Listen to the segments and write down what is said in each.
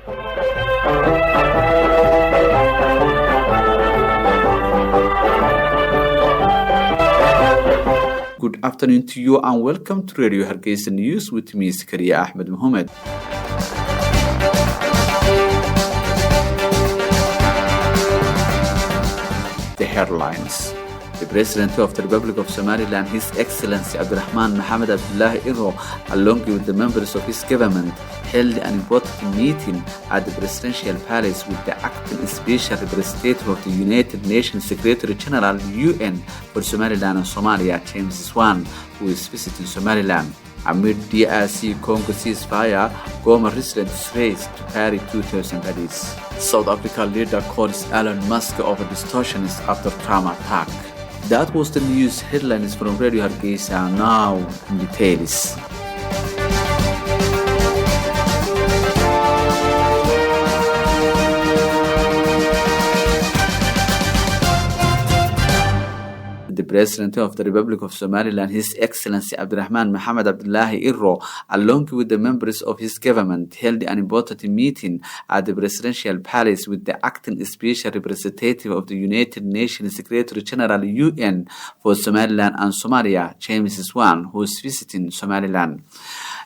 Good afternoon to you and welcome to Radio Hargeysa News with me, Sakaria, Ahmed, Muhumed. The headlines. The President of the Republic of Somaliland, His Excellency Abdulrahman Mohammed Abdullahi Irro, along with the members of his government, held an important meeting at the Presidential Palace with the acting Special Representative of the United Nations Secretary General UN for Somaliland and Somalia, James Swan, who is visiting Somaliland. Amid DRC Congo ceasefire, Goma residents race to Paris 2000 Paris. South Africa leader calls Elon Musk over distortions after Trump attack. That was the news headlines from Radio Hargeysa. Now in details. The President of the Republic of Somaliland, His Excellency Abdulrahman Mohammed Abdullahi Irro, along with the members of his government, held an important meeting at the Presidential Palace with the acting Special Representative of the United Nations Secretary General UN for Somaliland and Somalia, James Swan, who is visiting Somaliland.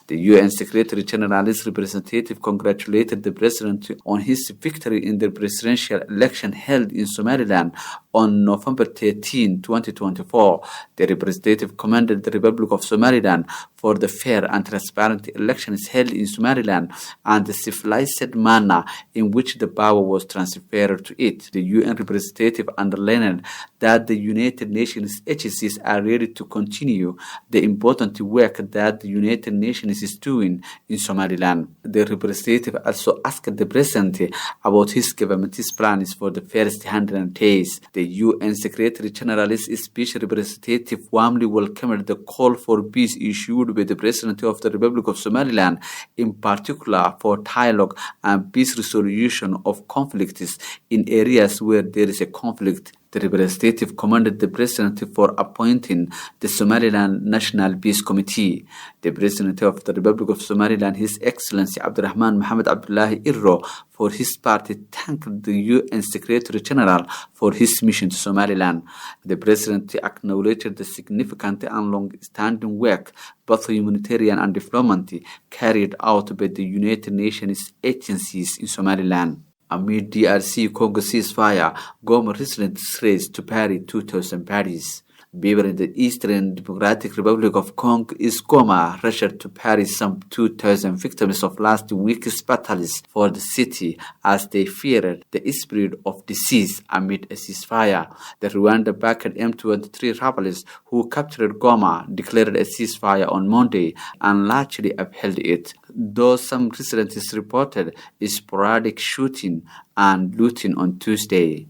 The UN Secretary General's representative congratulated the President on his victory in the presidential election held in Somaliland on November 13, 2024. The representative commended the Republic of Somaliland for the fair and transparent elections held in Somaliland and the civilized manner in which the power was transferred to it. The UN representative underlined that the United Nations agencies are ready to continue the important work that the United Nations is doing in Somaliland. The representative also asked the President about his government's plans for the first 100 days. The UN Secretary General's Special Representative warmly welcomed the call for peace issued by the President of the Republic of Somaliland, in particular for dialogue and peace resolution of conflicts in areas where there is a conflict. The representative commended the President for appointing the Somaliland National Peace Committee. The President of the Republic of Somaliland, His Excellency Abdulrahman Mohammed Abdullahi Irro, for his part thanked the UN Secretary General for his mission to Somaliland. The President acknowledged the significant and long-standing work, both humanitarian and diplomatic, carried out by the United Nations agencies in Somaliland. Amid DRC Congo ceasefire, Goma residents race to Paris 2000 Paris. People in the Eastern Democratic Republic of Congo is Goma rushed to Paris some 2,000 victims of last week's battles for the city as they feared the spread of disease amid a ceasefire. The Rwanda-backed M23 rebels who captured Goma declared a ceasefire on Monday and largely upheld it, though some residents reported sporadic shooting and looting on Tuesday.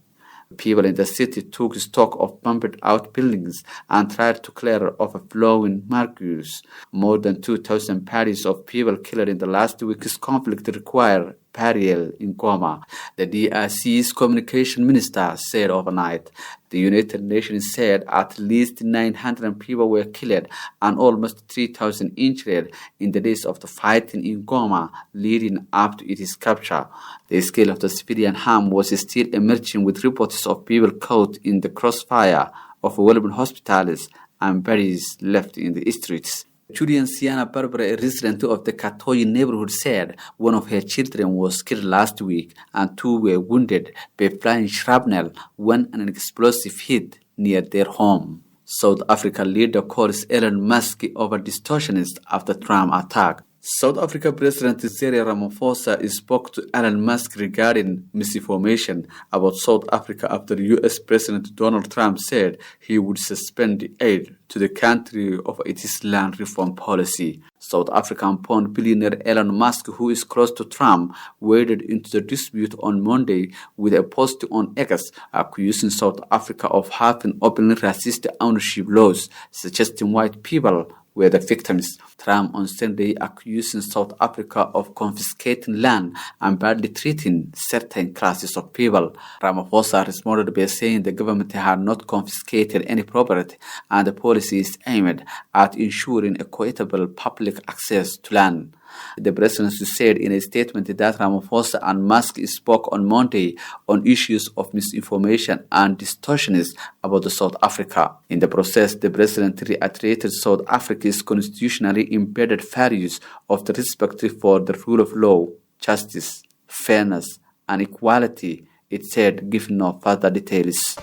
People in the city took stock of bombed-out buildings and tried to clear overflowing markets. More than 2,000 parties of people killed in the last week's conflict require burial in Goma, the DRC's communication minister said overnight. The United Nations said at least 900 people were killed and almost 3,000 injured in the days of the fighting in Goma leading up to its capture. The scale of the civilian harm was still emerging, with reports of people caught in the crossfire of overwhelming hospitals and bodies left in the streets. Julian Siana Barbara, a resident of the Katoyi neighborhood, said one of her children was killed last week and two were wounded by flying shrapnel when an explosive hit near their home. South Africa leader calls Elon Musk over distortionist after Trump attack. South Africa President Cyril Ramaphosa spoke to Elon Musk regarding misinformation about South Africa after U.S. President Donald Trump said he would suspend the aid to the country of its land reform policy. South African pawn billionaire Elon Musk, who is close to Trump, waded into the dispute on Monday with a post on X accusing South Africa of having openly racist ownership laws, suggesting white people were the victims. Trump on Sunday accusing South Africa of confiscating land and badly treating certain classes of people. Ramaphosa responded by saying the government had not confiscated any property and the policy is aimed at ensuring equitable public access to land. The presidency said in a statement that Ramaphosa and Musk spoke on Monday on issues of misinformation and distortions about South Africa. In the process, the president reiterated South Africa's constitutionally embedded values of the respect for the rule of law, justice, fairness, and equality. It said, give no further details.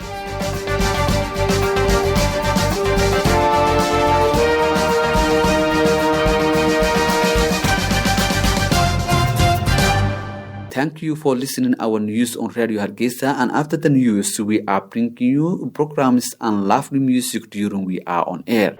Thank you for listening to our news on Radio Hargeysa, and after the news, we are bringing you programs and lovely music during we are on air.